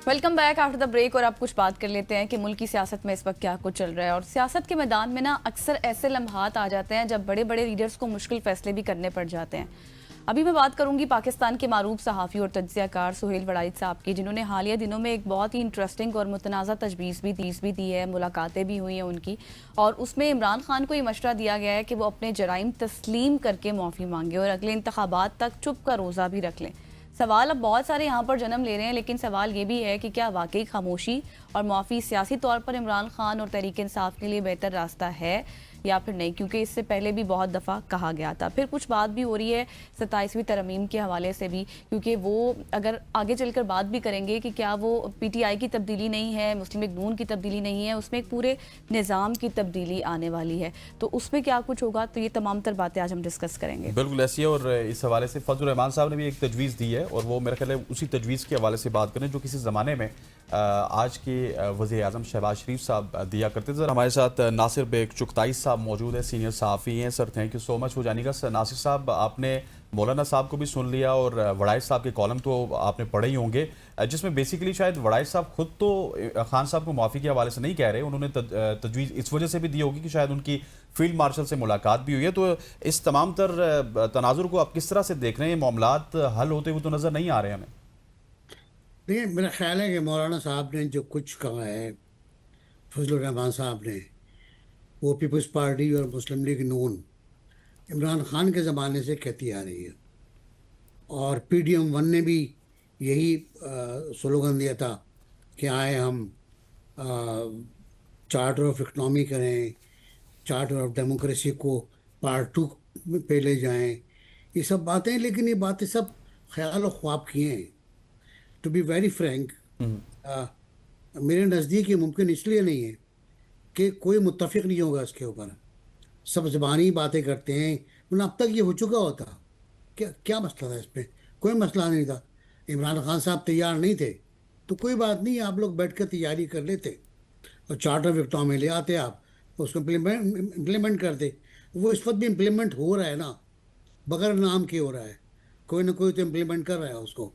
Welcome back after the break. और अब कुछ बात कर लेते हैं कि मुल्क की सियासत में इस वक्त क्या कुछ चल रहा है। और सियासत के मैदान में ना अक्सर ऐसे लम्हात आ जाते हैं जब बड़े बड़े लीडर्स को मुश्किल फैसले भी करने पड़ जाते हैं। अभी मैं बात करूंगी पाकिस्तान के मारूफ सहाफ़ी और तज्ज़ियाकार सुहेल वड़ाइद साहब की, जिन्होंने हालिया दिनों में एक बहुत ही इंटरेस्टिंग और मुतनाज़ा तजवीज़ भी दी है, मुलाकातें भी हुई हैं उनकी। और उसमें इमरान खान को ये मशवरा दिया गया है कि वो अपने जराइम तस्लीम करके माफ़ी मांगे और अगले इंतखाबात तक चुप का रोज़ा भी रख लें। सवाल अब बहुत सारे यहाँ पर जन्म ले रहे हैं, लेकिन सवाल ये भी है कि क्या वाकई खामोशी और माफ़ी सियासी तौर पर इमरान खान और तहरीक इंसाफ के लिए बेहतर रास्ता है या फिर नहीं, क्योंकि इससे पहले भी बहुत दफ़ा कहा गया था। फिर कुछ बात भी हो रही है 27वीं तरमीम के हवाले से भी, क्योंकि वो अगर आगे चलकर बात भी करेंगे कि क्या वो PTI की तब्दीली नहीं है, मुस्लिम लीग नून की तब्दीली नहीं है, उसमें एक पूरे निज़ाम की तब्दीली आने वाली है। तो उसमें क्या कुछ होगा, तो ये तमाम तर बातें आज हम डिस्कस करेंगे। बिल्कुल ऐसी है। और इस हवाले से फजल रहमान साहब ने भी एक तजवीज़ दी है और वो मेरा ख्याल है उसी तजवीज़ के हवाले से बात करें जो किसी ज़माने में आज के वज़ीर आज़म शहबाज शरीफ साहब दिया करते थे। हमारे साथ नासिर बेग चुगताई साहब मौजूद है, सीनियर सहाफ़ी हैं। Sir thank you so much हो जाने का। नासिर साहब, आपने मौलाना साहब को भी सुन लिया और वड़ाइद साहब के कॉलम तो आपने पढ़े ही होंगे, जिसमें बेसिकली शायद वड़ाइद साहब खुद तो खान साहब को माफ़ी के हवाले से नहीं कह रहे। उन्होंने तजवीज़ इस वजह से भी दी होगी कि शायद उनकी फील्ड मार्शल से मुलाकात भी हुई है। तो इस तमाम तर तनाजुर को आप किस तरह से देख रहे हैं? मामलात हल होते हुए तो नज़र नहीं आ रहे हमें। देखिए, मेरा ख्याल है कि मौलाना साहब ने जो कुछ कहा है, फजलुर रहमान साहब ने, वो पीपल्स पार्टी और मुस्लिम लीग नून इमरान खान के ज़माने से कहती आ रही है। और PDM-1 ने भी यही स्लोगन दिया था कि आए हम चार्टर ऑफ इकनॉमी करें, चार्टर ऑफ डेमोक्रेसी को पार्ट 2 पे ले जाएं। ये सब बातें, लेकिन ये बातें सब ख्याल और ख्वाब की हैं। टू बी वेरी फ्रैंक, मेरे नज़दीक ये मुमकिन इसलिए नहीं है कि कोई मुत्तफिक नहीं होगा इसके ऊपर। सब ज़बानी बातें करते हैं, वरना अब तक ये हो चुका होता। क्या क्या मसला था इसमें? कोई मसला नहीं था। इमरान खान साहब तैयार नहीं थे तो कोई बात नहीं, आप लोग बैठ कर तैयारी कर लेते और चार्टर ऑफ इकनॉमी ले आते, आप उसको इम्प्लीमेंट करते। वो इस वक्त भी इम्प्लीमेंट हो रहा है ना, बगैर नाम के हो रहा है। कोई ना कोई तो इम्प्लीमेंट कर रहा है उसको,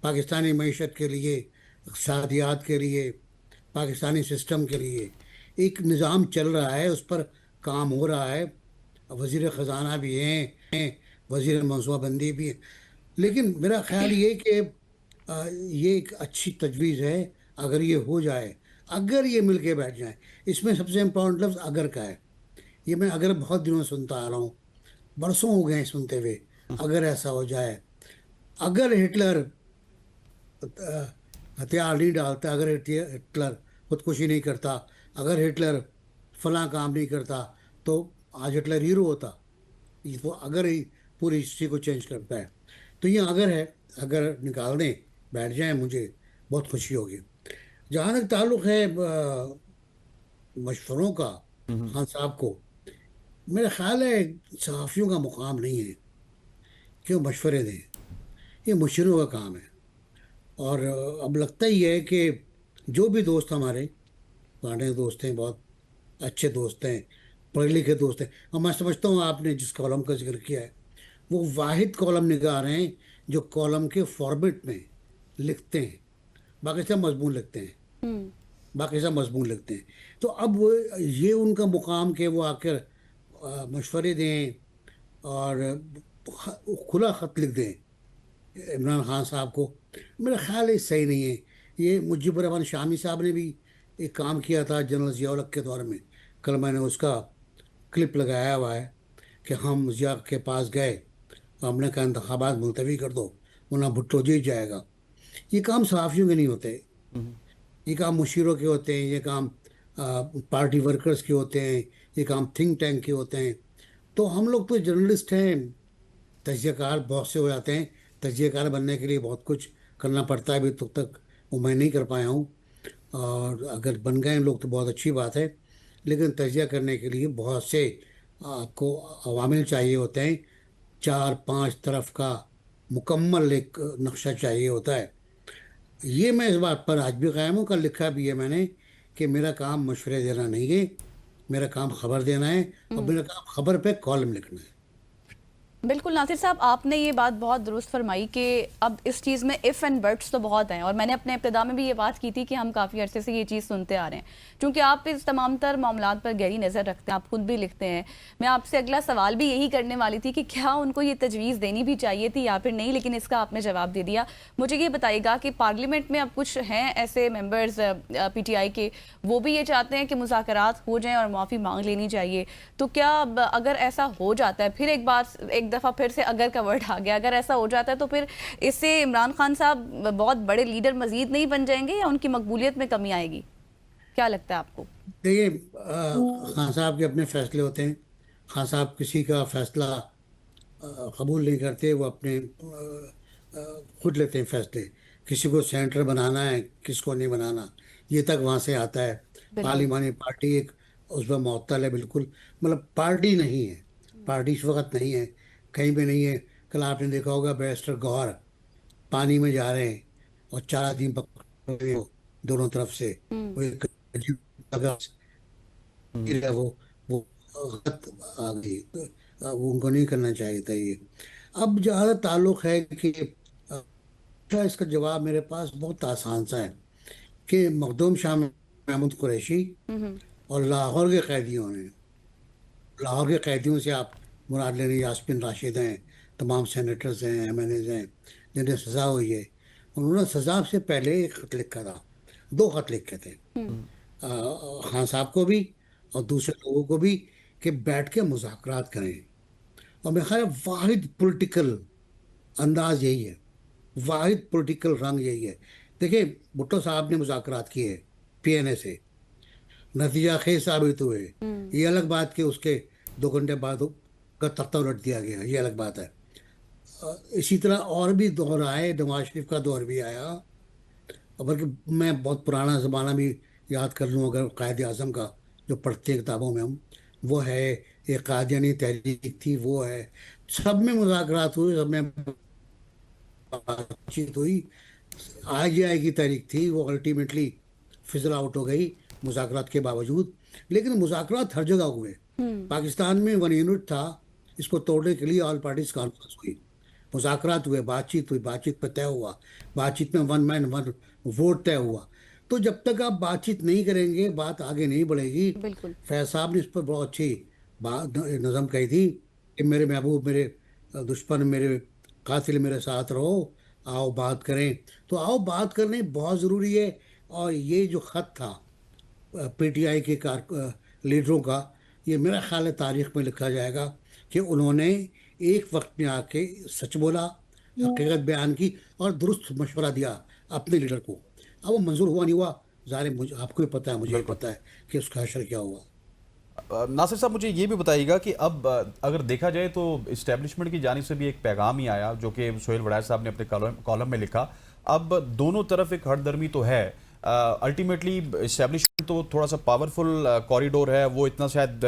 पाकिस्तानी मीशत के लिए, इक़्तिसादियात के लिए, पाकिस्तानी सिस्टम के लिए एक निज़ाम चल रहा है, उस पर काम हो रहा है। वज़ीर ख़जाना भी हैं, वज़ीर मनसूबाबंदी भी है। लेकिन मेरा ख्याल ये कि ये एक अच्छी तजवीज़ है अगर ये हो जाए, अगर ये मिल के बैठ जाए। इसमें सबसे इम्पोर्टेंट लफ्ज़ अगर का है। ये मैं अगर बहुत दिनों से सुनता आ रहा हूँ, बरसों हो गए सुनते हुए। अगर ऐसा हो जाए, अगर हिटलर हथियार नहीं डालता, अगर हिटलर खुदकुशी नहीं करता, अगर हिटलर फलां काम नहीं करता, तो आज हिटलर हीरो होता। ये तो अगर ही पूरी हिस्ट्री को चेंज करता है। तो ये अगर है, अगर निकाल दें, बैठ जाए, मुझे बहुत खुशी होगी। जहाँ तक ताल्लुक़ है मशवरों का, खान साहब को, मेरा ख्याल है सहाफ़ियों का मुकाम नहीं है कि वो मशवरे दें। ये मुशरों का काम है। और अब लगता ही है कि जो भी दोस्त हमारे पुराने दोस्त हैं, बहुत अच्छे दोस्त हैं, पढ़े लिखे दोस्त हैं, और मैं समझता हूँ आपने जिस कॉलम का जिक्र किया है, वो वाहिद कॉलम निगार हैं जो कॉलम के फॉर्मेट में लिखते हैं। बाकी सब मजमून लिखते हैं, बाकी सब मजमून लिखते हैं। तो अब ये उनका मुकाम कि वो आकर मशवरे दें और खुला ख़त लिख दें इमरान खान साहब को, मेरा ख्याल है सही नहीं है। ये मुजीबुर रहमान शामी साहब ने भी एक काम किया था जनरल ज़िया के दौर में। कल मैंने उसका क्लिप लगाया हुआ है कि हम ज़िया के पास गए, हमने कहा इंतखाबात मुलतवी कर दो वरना भुट्टो जीत जाएगा। ये काम सहाफ़ियों के नहीं होते, ये काम मुशीरों के होते हैं, ये काम पार्टी वर्कर्स के होते हैं, ये काम थिंक टैंक के होते हैं। तो हम लोग तो जर्नलिस्ट हैं, तजियाकार बहुत से हो जाते हैं। तजियाकार बनने के लिए बहुत कुछ करना पड़ता है, अभी तक वो मैं नहीं कर पाया हूँ। और अगर बन गए लोग तो बहुत अच्छी बात है, लेकिन तजिया करने के लिए बहुत से आपको अवामिल चाहिए होते हैं। 4-5 तरफ का मुकम्मल एक नक्शा चाहिए होता है। ये मैं इस बात पर आज भी कायम हूँ, कल लिखा भी है मैंने कि मेरा काम मशवरे देना नहीं है, मेरा काम खबर देना है और मेरा काम खबर पे कॉलम लिखना है। बिल्कुल नासिर साहब, आपने ये बात बहुत दुरुस्त फरमाई कि अब इस चीज़ में इफ़ एंड बट्स तो बहुत हैं, और मैंने अपने इब्तिदा में भी ये बात की थी कि हम काफ़ी अरसे से ये चीज़ सुनते आ रहे हैं। क्योंकि आप इस तमाम तर मामलात पर गहरी नज़र रखते हैं, आप खुद भी लिखते हैं। मैं आपसे अगला सवाल भी यही करने वाली थी कि क्या उनको ये तजवीज़ देनी भी चाहिए थी या फिर नहीं, लेकिन इसका आपने जवाब दे दिया। मुझे ये बताइएगा कि पार्लियामेंट में अब कुछ हैं ऐसे मेम्बर्स PTI के, वो भी ये चाहते हैं कि मुज़ाकरात हो जाएँ और माफ़ी मांग लेनी चाहिए। तो क्या अब अगर ऐसा हो जाता है, फिर एक दफ़ा फिर से अगर का वर्ड आ गया, अगर ऐसा हो जाता है तो फिर इससे इमरान खान साहब बहुत बड़े लीडर मजीद नहीं बन जाएंगे या उनकी मकबूलियत में कमी आएगी? क्या लगता है आपको? देखिए, खान साहब के अपने फैसले होते हैं। खान साहब किसी का फैसला कबूल नहीं करते, वो अपने खुद लेते हैं फैसले। किसी को सेनेटर बनाना है, किसको नहीं बनाना, ये तक वहाँ से आता है। बिल्कुल। पार्लिमानी पार्टी एक उसमें मअतल है बिल्कुल। मतलब पार्टी नहीं है, पार्टी इस वक्त नहीं है, कहीं पे नहीं है। कल आपने देखा होगा बैरिस्टर गौहर पानी में जा रहे हैं और 4 आदमी पकड़ रहे हो दोनों तरफ से। वो एक अजीब लगा है, वो गलत आ गई। तो वो उनको नहीं करना चाहिए था ये। अब जहाँ ताल्लुक है कि इसका जवाब मेरे पास बहुत आसान सा है कि मखदूम शाह महमूद कुरैशी हम्म। और लाहौर के कैदियों ने, लाहौर के कैदियों से आप मुराद ले रही यास्मिन राशिद हैं, तमाम सेनेटर्स हैं, MNAs हैं जिन्हें सज़ा हुई है। उन्होंने सज़ा से पहले एक खत लिखा था, 2 खत लिखे थे खान साहब को भी और दूसरे लोगों को भी, कि बैठ के मुज़ाकरात करें। और मेरा ख्याल है वाहिद पॉलिटिकल अंदाज यही है, वाहिद पॉलिटिकल रंग यही है। देखिए, भुट्टो साहब ने मुज़ाकरात किए PNA से, नतीजा खेज साबित हुए। ये अलग बात कि उसके 2 घंटे बाद का तख्ता उलट दिया गया, ये अलग बात है। इसी तरह और भी दौर आए, नवाज शरीफ का दौर भी आया। और बल्कि मैं बहुत पुराना ज़माना भी याद कर लूँ अगर, कायद आज़म का जो पढ़ते हैं किताबों में हम, वो है एक कादियानी तहरीक थी, वो है। सब में मुज़ाकरात हुए, सब में बातचीत हुई। IGI की तारीख थी, वो अल्टीमेटली फिजल आउट हो गई मुज़ाकरात के बावजूद। लेकिन मुज़ाकरात हर जगह हुए। पाकिस्तान में 1 यूनिट था, इसको तोड़ने के लिए ऑल पार्टीज कॉन्फ्रेंस हुई, मुज़ाकरात हुए, बातचीत हुई, बातचीत पर तय हुआ, बातचीत में 1 मैन 1 वोट तय हुआ। तो जब तक आप बातचीत नहीं करेंगे बात आगे नहीं बढ़ेगी। बिल्कुल। फैज साहब ने इस पर बहुत अच्छी बात नज़म कही थी कि मेरे महबूब, मेरे दुश्मन, मेरे कातिल मेरे साथ रहो, आओ बात करें। तो आओ बात करने बहुत ज़रूरी है। और ये जो ख़त था PTI के लीडरों का, ये मेरा ख्याल है तारीख में लिखा जाएगा कि उन्होंने एक वक्त में आके सच बोला, हकीकत बयान की और दुरुस्त मशवरा दिया अपने लीडर को। अब वो मंजूर हुआ नहीं हुआ, ज़ाहिर है, मुझे आपको भी पता है, मुझे भी बिल्कुल। पता है कि उसका असर क्या हुआ। नासिर साहब, मुझे ये भी बताइएगा कि अब अगर देखा जाए तो इस्टेब्लिशमेंट की जानिब से भी एक पैगाम ही आया जो कि सोहेल वड़ाय साहब ने अपने कॉलम में लिखा। अब दोनों तरफ एक हठधर्मी तो है। अल्टीमेटली इस्टेब्लिशमेंट तो थोड़ा सा पावरफुल कॉरिडोर है, वो इतना शायद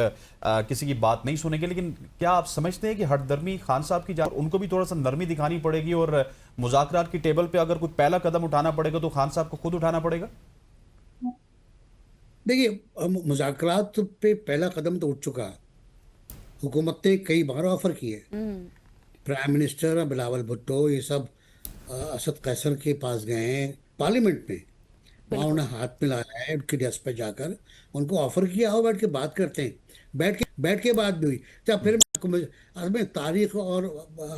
किसी की बात नहीं सुनेंगे, लेकिन क्या आप समझते हैं कि हठधर्मी खान साहब की उनको भी थोड़ा सा नरमी दिखानी पड़ेगी और मुज़ाकरात की टेबल पे अगर कोई पहला कदम उठाना पड़ेगा तो खान साहब को खुद उठाना पड़ेगा? देखिए, मुज़ाकरात पे पहला कदम तो उठ चुका है। हुकूमत ने कई बार ऑफर किए, प्राइम मिनिस्टर बिलावल भुट्टो ये सब असद कैसर के पास गए हैं पार्लियामेंट में, वहाँ बिल्कुल। उन्हें हाथ मिलाया है उनके डेस्क पे जाकर, उनको ऑफर किया हो बैठ के बात करते हैं। बैठ के बात भी हुई। जब फिर असल में तारीख और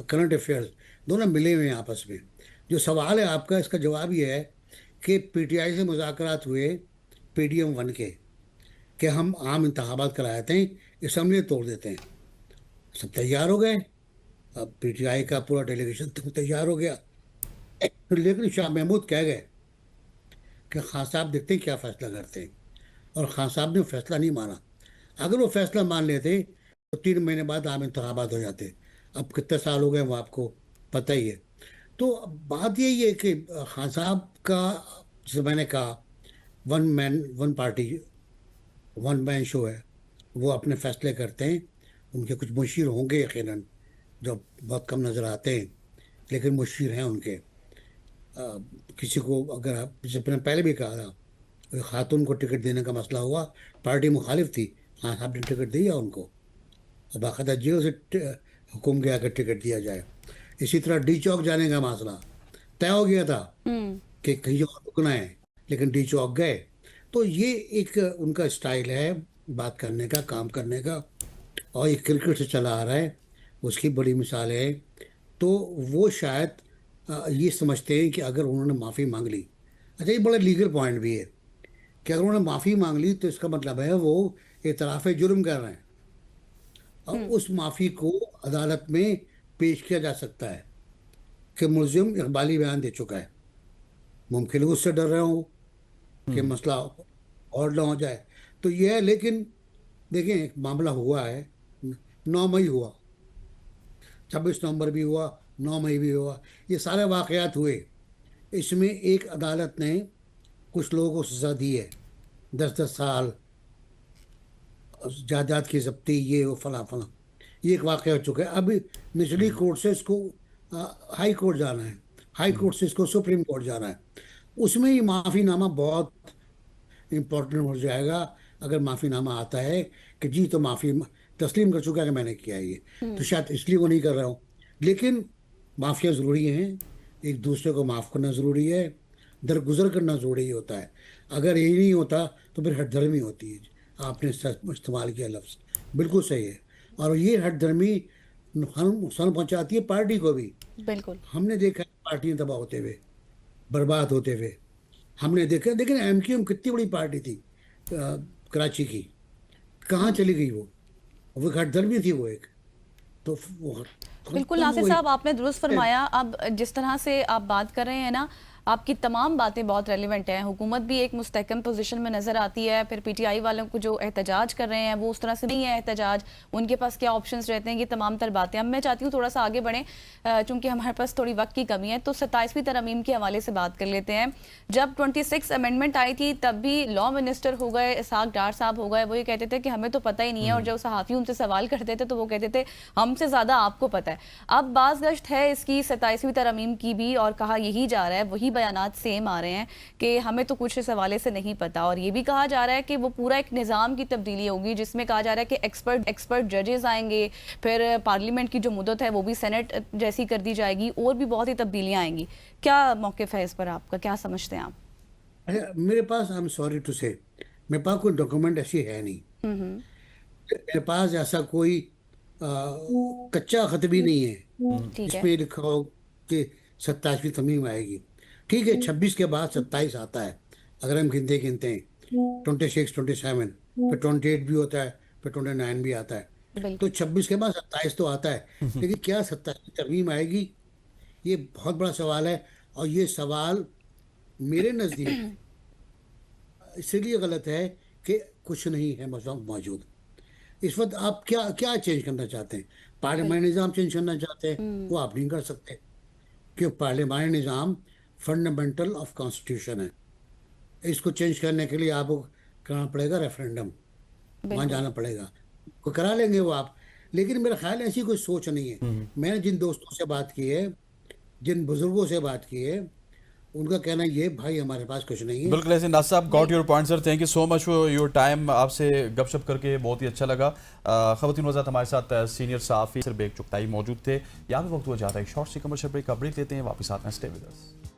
करंट अफेयर्स दोनों मिले हुए हैं आपस में। जो सवाल है आपका, इसका जवाब ये है कि PTI से मुज़ाकरात हुए PDM 1 के, कि हम आम इंतखाबात कराते हैं, असम्बली तोड़ देते हैं। सब तैयार हो गए, अब PTI का पूरा डेलीगेशन तैयार हो गया। लेकिन शाह महमूद कह गए कि खान साहब देखते हैं क्या फैसला करते हैं। और खान साहब ने फैसला नहीं माना। अगर वो फैसला मान लेते तो 3 महीने बाद आम इंतखाबात हो जाते। अब कितने साल हो गए वो आपको पता ही है। तो बात यही है कि खान साहब का, जैसे मैंने कहा, 1 मैन 1 पार्टी 1 मैन शो है। वो अपने फैसले करते हैं। उनके कुछ मुशीर होंगे यकीनन, जो बहुत कम नज़र आते हैं, लेकिन मुशीर हैं उनके। अ, किसी को अगर आप, जैसे मैंने पहले भी कहा था, कोई खातून को टिकट देने का मसला हुआ, पार्टी मुखालिफ थी, हाँ साहब ने टिकट दिया उनको और बाकायदा जेल से हुक्म किया कि टिकट दिया जाए। इसी तरह डी चौक जाने का मसला तय हो गया था कि कहीं और रुकना है, लेकिन डी चौक गए। तो ये एक उनका स्टाइल है बात करने का, काम करने का, और ये क्रिकेट से चला आ रहा है, उसकी बड़ी मिसाल है। तो वो शायद ये समझते हैं कि अगर उन्होंने माफ़ी मांग ली, अच्छा ये बड़ा लीगल पॉइंट भी है कि अगर उन्होंने माफ़ी मांग ली तो इसका मतलब है वो एतराफ़ जुर्म कर रहे हैं, और उस माफ़ी को अदालत में पेश किया जा सकता है कि मुलजिम इकबाली बयान दे चुका है। मुमकिन है उससे डर रहे हो कि मसला और ना हो जाए, तो ये है। लेकिन देखें, एक मामला हुआ है, 9 मई हुआ, 26 नवंबर भी हुआ, 9 मई भी हुआ, ये सारे वाकयात हुए। इसमें एक अदालत ने कुछ लोगों को सजा दी है, 10-10 साल, जायदाद की जब्ती, ये वो फला फला, ये एक वाक़या हो चुका है। अभी निचली कोर्ट से इसको हाई कोर्ट जाना है, हाई कोर्ट से इसको सुप्रीम कोर्ट जाना है। उसमें ये माफ़ीनामा बहुत इम्पोर्टेंट हो जाएगा। अगर माफ़ीनामा आता है कि जी तो माफ़ी तस्लीम कर चुका है कि मैंने किया है ये, तो शायद इसलिए वो नहीं कर रहा हूँ। लेकिन माफ़िया ज़रूरी हैं, एक दूसरे को माफ़ करना ज़रूरी है, दरगुजर करना ज़रूरी होता है। अगर यही नहीं होता तो फिर हठधर्मी होती है। आपने इस्तेमाल किया लफ्ज़, बिल्कुल सही है। और ये हठधर्मी नुकसान पहुँचाती है पार्टी को भी। बिल्कुल। हमने देखा है पार्टियां तबाह होते हुए, बर्बाद होते हुए, हमने देखा। लेकिन एमक्यूएम कितनी बड़ी पार्टी थी कराची की, कहाँ चली गई वो हठधर्मी थी वो एक। तो वो बिल्कुल तो नासिर वो साहब, आपने दुरुस्त फरमाया। अब जिस तरह से आप बात कर रहे हैं ना, आपकी तमाम बातें बहुत रेलिवेंट हैं। हुकूमत भी एक मुस्तहकम पोजीशन में नज़र आती है, फिर पीटीआई वालों को जो एहतजाज कर रहे हैं वो उस तरह से नहीं है एहतजाज, उनके पास क्या ऑप्शंस रहते हैं, ये तमाम तर बातें। अब मैं चाहती हूँ थोड़ा सा आगे बढ़ें, चूँकि हमारे पास थोड़ी वक्त की कमी है, तो 27वीं तरमीम के हवाले से बात कर लेते हैं। जब 26 अमेंडमेंट आई थी तब भी लॉ मिनिस्टर हो गए इसहाक डार साहब हो गए, वो ये कहते थे कि हमें तो पता ही नहीं है, और जब सहाफ़ी उनसे सवाल करते थे तो वो कहते थे हमसे ज़्यादा आपको पता है। अब बाज़ गश्त है इसकी 27वीं तरमीम की भी, और कहा यही जा रहा है, वही बयानात सेम आ रहे हैं कि हमें तो कुछ इस हवाले से नहीं पता। और ये भी कहा जा रहा है कि वो पूरा एक निज़ाम की तब्दीली होगी, जिसमें कहा जा रहा है कि एक्सपर्ट जजेस आएंगे, फिर पार्लियामेंट की जो मुद्दत है वो भी सेनेट जैसी कर दी जाएगी, और भी बहुत ही तब्दीलियाँ आएंगी। क्या मौक़िफ़ है इस पर आपका, क्या समझते हैं आप? अच्छा, मेरे पास, आई एम सॉरी टू से, मेरे पास कोई डॉक्यूमेंट ऐसी है नहीं। मेरे पास ऐसा कोई कच्चा खत भी नहीं है ठीक है। इसमें लिखा हो कि 27वीं तरमीम आएगी। ठीक है, 26 के बाद 27 आता है, अगर हम गिनते गिनते हैं, 26, 27, फिर 28 भी होता है, फिर 29 भी आता है। तो बिल्कुल। 26 के बाद 27 तो आता है, लेकिन क्या 27वीं तरमीम आएगी, ये बहुत बड़ा सवाल है। और ये सवाल मेरे नज़दीक इसलिए गलत है कि कुछ नहीं है मौजूद इस वक्त। आप क्या क्या चेंज करना चाहते हैं? पार्लियामेंट निज़ाम चेंज करना चाहते हैं, वो आप नहीं कर सकते, क्योंकि parliament Nizam fundamental of constitution है। इसको चेंज करने के लिए आपको करना पड़ेगा रेफरेंडम, वहाँ बिल्कुल। जाना पड़ेगा, को करा लेंगे वो आप। लेकिन मेरा ख्याल है ऐसी कोई सोच नहीं है। मैंने जिन दोस्तों से बात की है, जिन बुजुर्गों से बात की है, उनका कहना ये भाई हमारे पास कुछ नहीं है। बिल्कुल ऐसे। नासिर साहब, got your point sir, thank you so much for your time. आपसे गपशप करके बहुत ही अच्छा लगा। ख़वातीन वज़ात हमारे साथ सीनियर सहाफ़ी सर बेग चुगताई मौजूद थे। यहाँ पे वक्त हो जाता है एक शॉर्ट सी कमर्शियल ब्रेक का। ब्रेक लेते हैं, वापस आते हैं, स्टे विद अस।